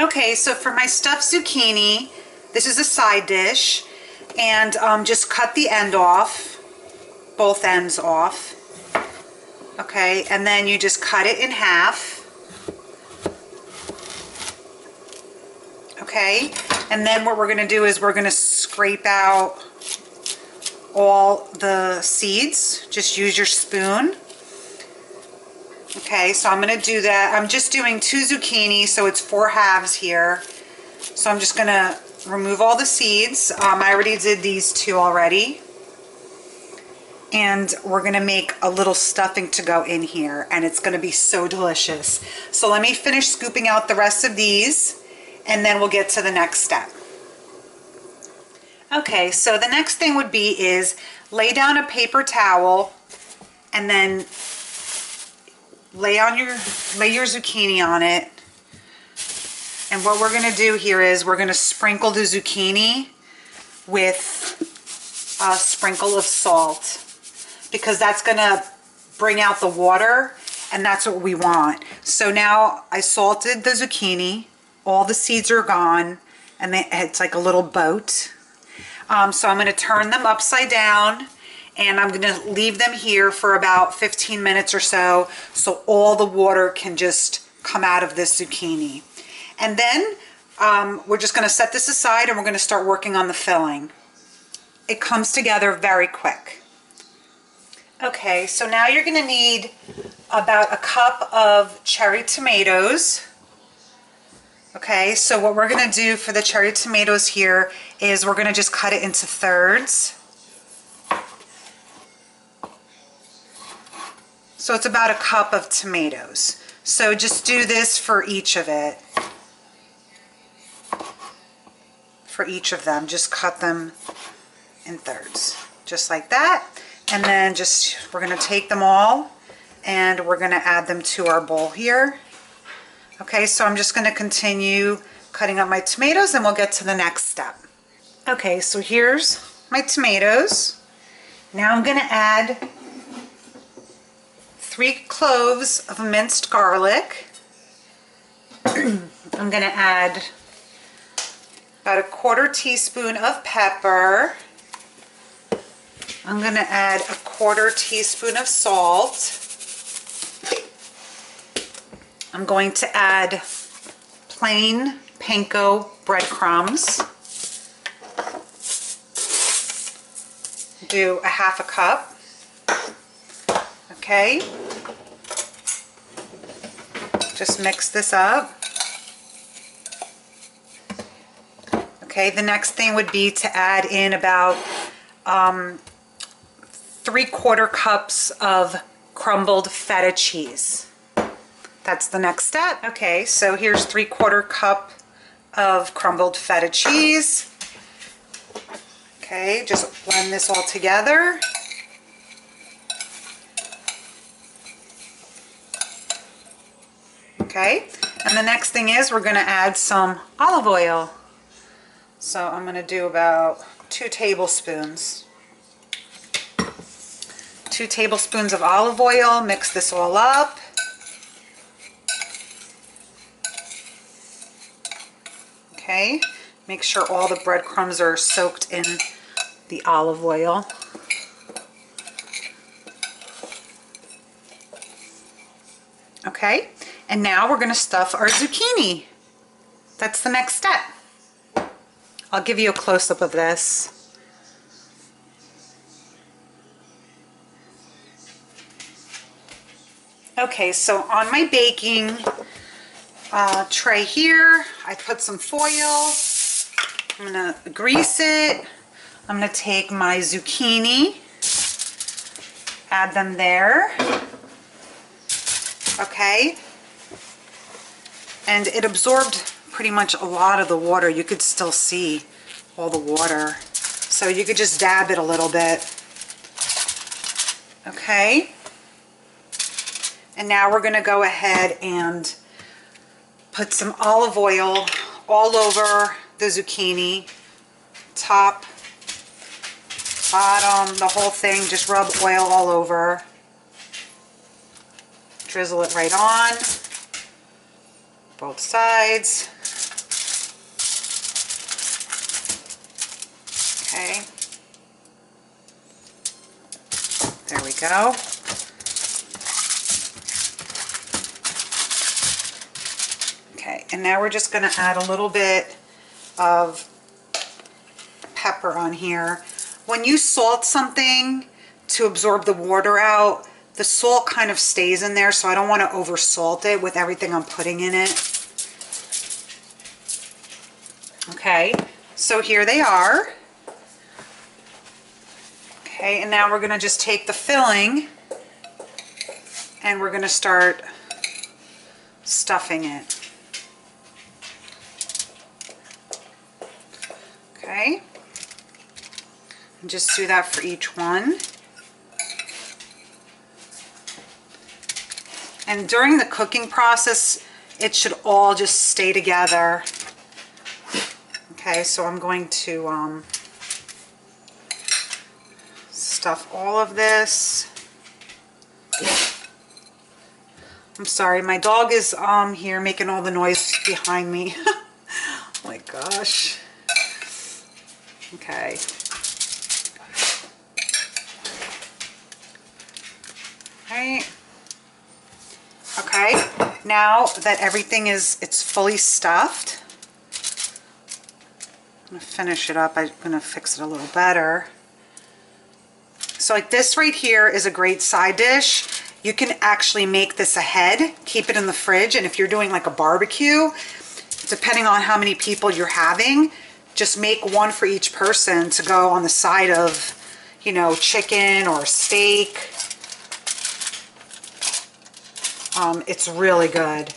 Okay, so for my stuffed zucchini, this is a side dish, and just cut the end off, both ends off. Okay, and then you just cut it in half. Okay, and then what we're going to do is we're going to scrape out all the seeds. Just use your spoon. Okay, so I'm going to do that. I'm just doing 2 zucchini, so it's 4 halves here. So I'm just going to remove all the seeds. I already did these 2 already. And we're going to make a little stuffing to go in here, and it's going to be so delicious. So let me finish scooping out the rest of these, and then we'll get to the next step. Okay, so the next thing would be is lay down a paper towel and then lay your zucchini on it. And what we're going to do here is we're going to sprinkle the zucchini with a sprinkle of salt, because that's going to bring out the water, and that's what we want. So now I salted the zucchini. All the seeds are gone, and it's like a little boat. So I'm going to turn them upside down, and I'm going to leave them here for about 15 minutes or so all the water can just come out of this zucchini. And then we're just going to set this aside, and we're going to start working on the filling. It comes together very quick. Okay, so now you're going to need about a cup of cherry tomatoes. Okay, so what we're going to do for the cherry tomatoes here is we're going to just cut it into thirds. So it's about a cup of tomatoes. So just do this for each of it. For each of them, just cut them in thirds, just like that. And then we're going to take them all and we're going to add them to our bowl here. Okay, so I'm just going to continue cutting up my tomatoes, and we'll get to the next step. Okay, so here's my tomatoes. Now I'm going to add 3 cloves of minced garlic. I'm going to add about 1/4 teaspoon of pepper. I'm going to add 1/4 teaspoon of salt. I'm going to add plain panko breadcrumbs. Do a 1/2 cup. Okay. Just mix this up. Okay, the next thing would be to add in about 3/4 cups of crumbled feta cheese. That's the next step. Okay, so here's 3/4 cup of crumbled feta cheese. Okay, just blend this all together. Okay, and the next thing is we're going to add some olive oil. So I'm going to do about 2 tablespoons. 2 tablespoons of olive oil. Mix this all up. Okay, make sure all the breadcrumbs are soaked in the olive oil. Okay, and now we're going to stuff our zucchini. That's the next step. I'll give you a close-up of this. Okay, so on my baking tray here, I put some foil. I'm going to grease it. I'm going to take my zucchini, add them there. Okay, and it absorbed pretty much a lot of the water. You could still see all the water, so you could just dab it a little bit. Okay, and now we're going to go ahead and put some olive oil all over the zucchini, top, bottom, the whole thing. Just rub oil all over. Drizzle it right on, both sides. Okay. There we go. Okay, and now we're just going to add a little bit of pepper on here. When you salt something to absorb the water out, the salt kind of stays in there, so I don't want to over salt it with everything I'm putting in it. Okay, so here they are. Okay, and now we're going to just take the filling and we're going to start stuffing it. Okay, and just do that for each one. And during the cooking process, it should all just stay together. Okay, so I'm going to stuff all of this. I'm sorry, my dog is here making all the noise behind me. Oh my gosh. Okay. Right. Okay, now that everything it's fully stuffed, I'm going to finish it up. I'm going to fix it a little better. So like this right here is a great side dish. You can actually make this ahead, keep it in the fridge, and if you're doing like a barbecue, depending on how many people you're having, just make one for each person to go on the side of, you know, chicken or steak. It's really good.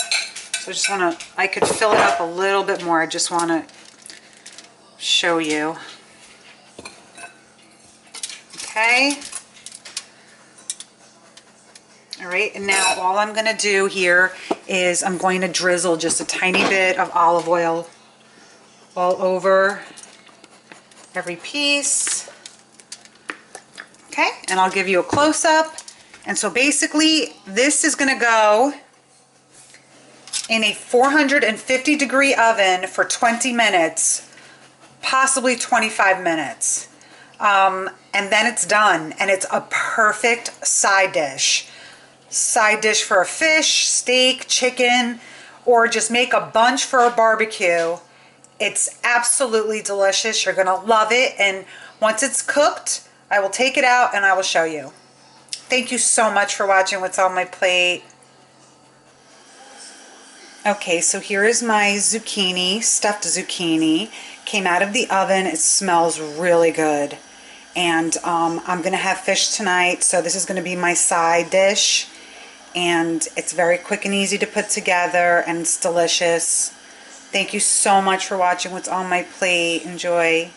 So I just want to, I could fill it up a little bit more. I just want to show you. Okay. All right, and now all I'm going to do here is I'm going to drizzle just a tiny bit of olive oil all over every piece. Okay, and I'll give you a close-up. And so basically, this is going to go in a 450 degree oven for 20 minutes, possibly 25 minutes. And then it's done, and it's a perfect side dish. Side dish for a fish, steak, chicken, or just make a bunch for a barbecue. It's absolutely delicious. You're gonna love it, and once it's cooked, I will take it out and I will show you. Thank you so much for watching What's on My Plate. Okay, so here is my zucchini, stuffed zucchini. Came out of the oven. It smells really good. And I'm going to have fish tonight, so this is going to be my side dish. And it's very quick and easy to put together, and it's delicious. Thank you so much for watching What's on My Plate. Enjoy.